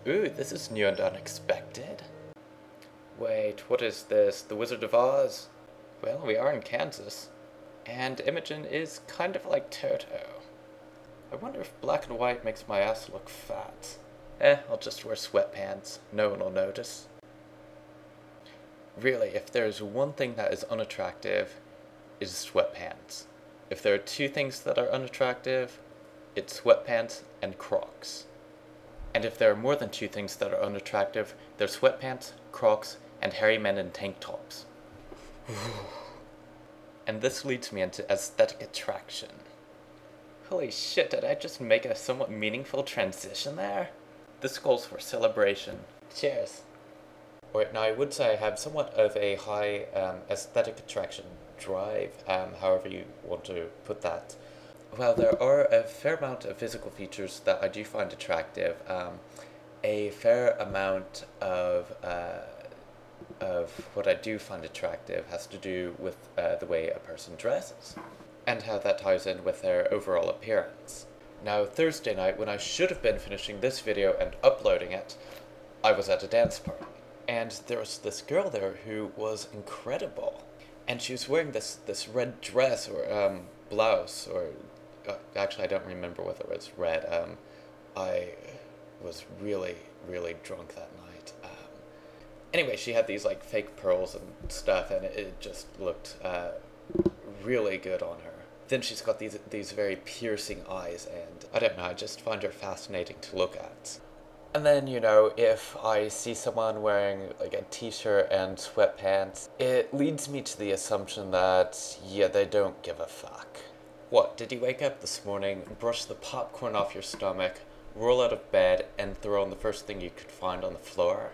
Ooh, this is new and unexpected. Wait, what is this? The Wizard of Oz? Well, we are in Kansas. And Imogen is kind of like Toto. I wonder if black and white makes my ass look fat. I'll just wear sweatpants. No one will notice. Really, if there's one thing that is unattractive, it's sweatpants. If there are two things that are unattractive, it's sweatpants and Crocs. And if there are more than two things that are unattractive, they're sweatpants, Crocs, and hairy men in tank tops. And this leads me into aesthetic attraction. Holy shit, did I just make a somewhat meaningful transition there? This calls for celebration. Cheers. Wait, now I would say I have somewhat of a high aesthetic attraction drive, however you want to put that. Well, there are a fair amount of physical features that I do find attractive. A fair amount of what I do find attractive has to do with the way a person dresses, and how that ties in with their overall appearance. Now, Thursday night, when I should have been finishing this video and uploading it, I was at a dance party. And there was this girl there who was incredible. And she was wearing this red dress, or blouse, or actually I don't remember whether it was red. I was really, really drunk that night. Anyway, she had these like fake pearls and stuff, and it just looked really good on her. Then she's got these very piercing eyes, and I don't know, I just find her fascinating to look at. And then, you know, if I see someone wearing like a t-shirt and sweatpants, it leads me to the assumption that, yeah, they don't give a fuck. What, did you wake up this morning, brush the popcorn off your stomach, roll out of bed, and throw on the first thing you could find on the floor?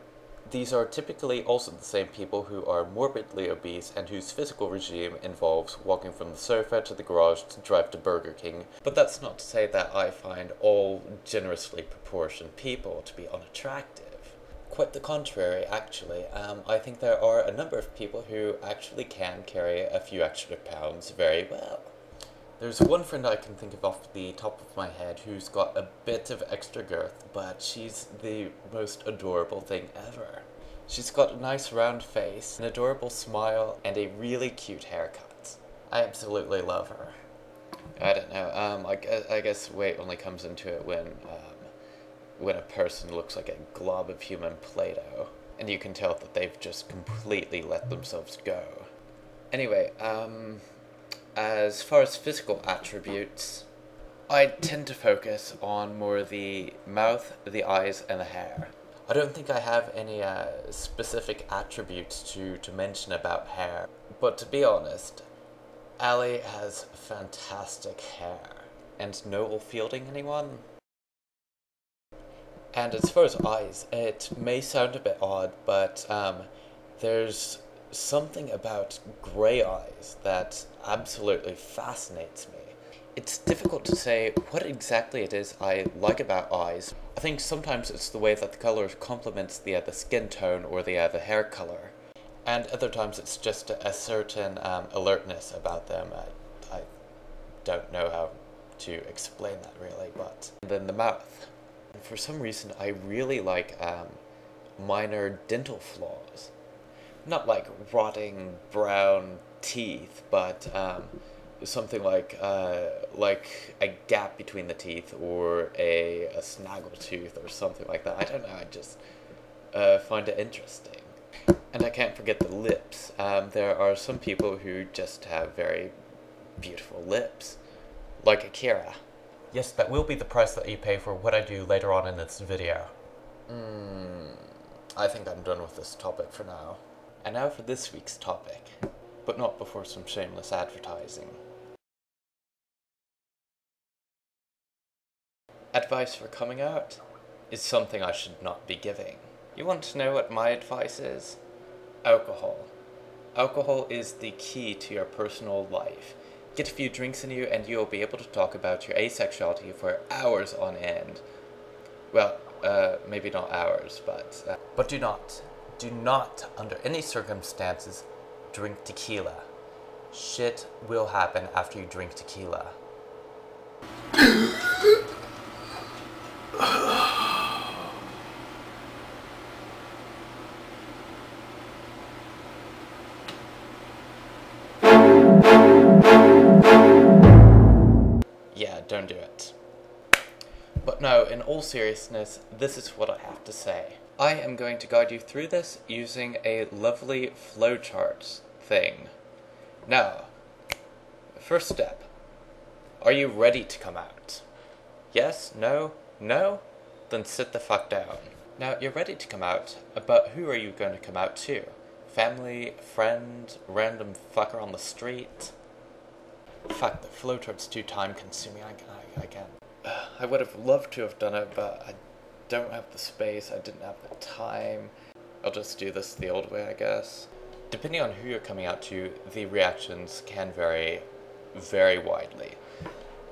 These are typically also the same people who are morbidly obese and whose physical regime involves walking from the sofa to the garage to drive to Burger King. But that's not to say that I find all generously proportioned people to be unattractive. Quite the contrary, actually. I think there are a number of people who actually can carry a few extra pounds very well. There's one friend I can think of off the top of my head who's got a bit of extra girth, but she's the most adorable thing ever. She's got a nice round face, an adorable smile, and a really cute haircut. I absolutely love her. I don't know, I guess weight only comes into it when a person looks like a glob of human Play-Doh, and you can tell that they've just completely let themselves go. Anyway, as far as physical attributes, I tend to focus on more the mouth, the eyes, and the hair. I don't think I have any specific attributes to mention about hair, but to be honest, Allie has fantastic hair. And Noel Fielding, anyone? And as far as eyes, it may sound a bit odd, but there's something about grey eyes that absolutely fascinates me. It's difficult to say what exactly it is I like about eyes. I think sometimes it's the way that the color complements the skin tone or the hair color. And other times it's just a certain alertness about them. I don't know how to explain that really, but... And then the mouth. And for some reason I really like minor dental flaws. Not like rotting brown teeth, but something like a gap between the teeth, or a snaggle tooth, or something like that. I don't know, I just find it interesting. And I can't forget the lips. There are some people who just have very beautiful lips, like Akira. Yes, that will be the price that you pay for what I do later on in this video. I think I'm done with this topic for now. And now for this week's topic, but not before some shameless advertising. Advice for coming out is something I should not be giving. You want to know what my advice is? Alcohol. Alcohol is the key to your personal life. Get a few drinks in you and you'll be able to talk about your asexuality for hours on end. Well, maybe not hours, but do not, under any circumstances, drink tequila. Shit will happen after you drink tequila. and do it. But no, in all seriousness, this is what I have to say. I am going to guide you through this using a lovely flowchart thing. Now, first step. Are you ready to come out? Yes? No? No? Then sit the fuck down. Now, you're ready to come out, but who are you going to come out to? Family, friend, random fucker on the street? Fuck, the flowchart's too time consuming, I can't. I would have loved to have done it, but I don't have the space, I didn't have the time. I'll just do this the old way, I guess. Depending on who you're coming out to, the reactions can vary very widely.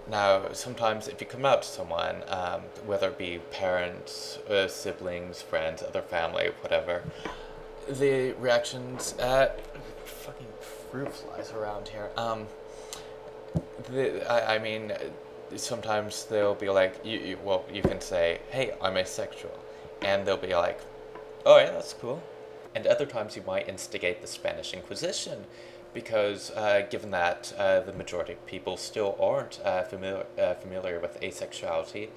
Now, sometimes if you come out to someone, whether it be parents, siblings, friends, other family, whatever, the reactions, fucking fruit flies around here. I mean, sometimes they'll be like, you can say, hey, I'm asexual, and they'll be like, oh yeah, that's cool. And other times you might instigate the Spanish Inquisition, because given that the majority of people still aren't familiar with asexuality,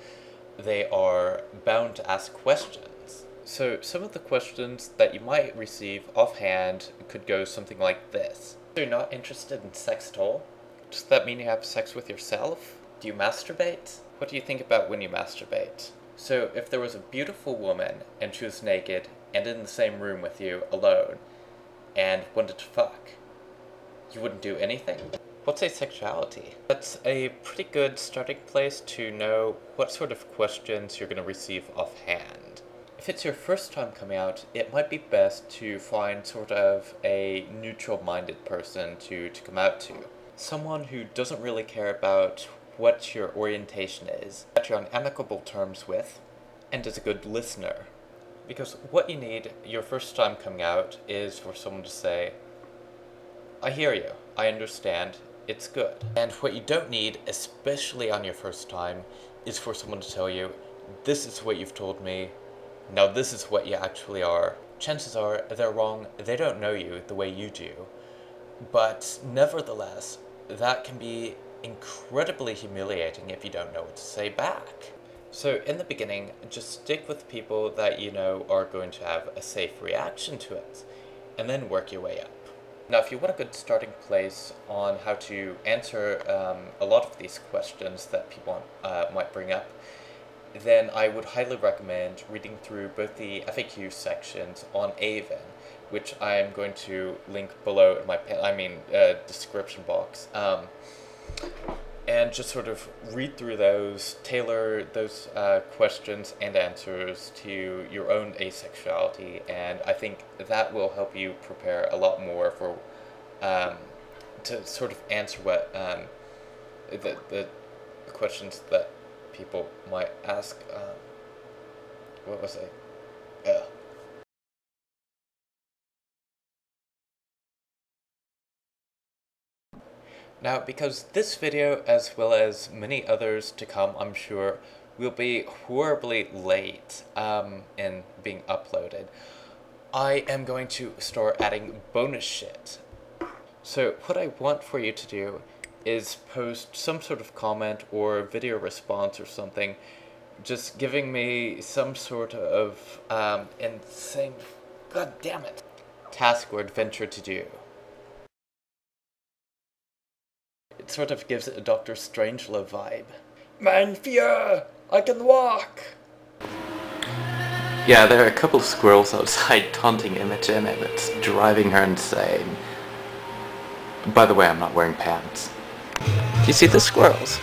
they are bound to ask questions. So some of the questions that you might receive offhand could go something like this. You're not interested in sex at all? Does that mean you have sex with yourself? Do you masturbate? What do you think about when you masturbate? So if there was a beautiful woman and she was naked and in the same room with you alone and wanted to fuck, you wouldn't do anything? What's asexuality? That's a pretty good starting place to know what sort of questions you're going to receive offhand. If it's your first time coming out, it might be best to find sort of a neutral-minded person to come out to. Someone who doesn't really care about what your orientation is, that you're on amicable terms with, and is a good listener. Because what you need your first time coming out is for someone to say, I hear you, I understand, it's good. And what you don't need, especially on your first time, is for someone to tell you, this is what you've told me, now this is what you actually are. Chances are they're wrong, they don't know you the way you do. But nevertheless, that can be incredibly humiliating if you don't know what to say back. So in the beginning, just stick with people that you know are going to have a safe reaction to it, and then work your way up. Now, if you want a good starting place on how to answer a lot of these questions that people might bring up, then I would highly recommend reading through both the FAQ sections on AVEN, which I am going to link below in my description box, and just sort of read through those, tailor those questions and answers to your own asexuality, and I think that will help you prepare a lot more for to sort of answer what the questions that people might ask. What was I? Now, because this video, as well as many others to come, I'm sure, will be horribly late in being uploaded, I am going to start adding bonus shit. So what I want for you to do is post some sort of comment or video response or something, just giving me some sort of insane, god damn it, task or adventure to do. It sort of gives it a Dr. Strangelove vibe. Man fear, I can walk! Yeah, there are a couple of squirrels outside taunting Imogen, and it's driving her insane. By the way, I'm not wearing pants. Do you see the squirrels?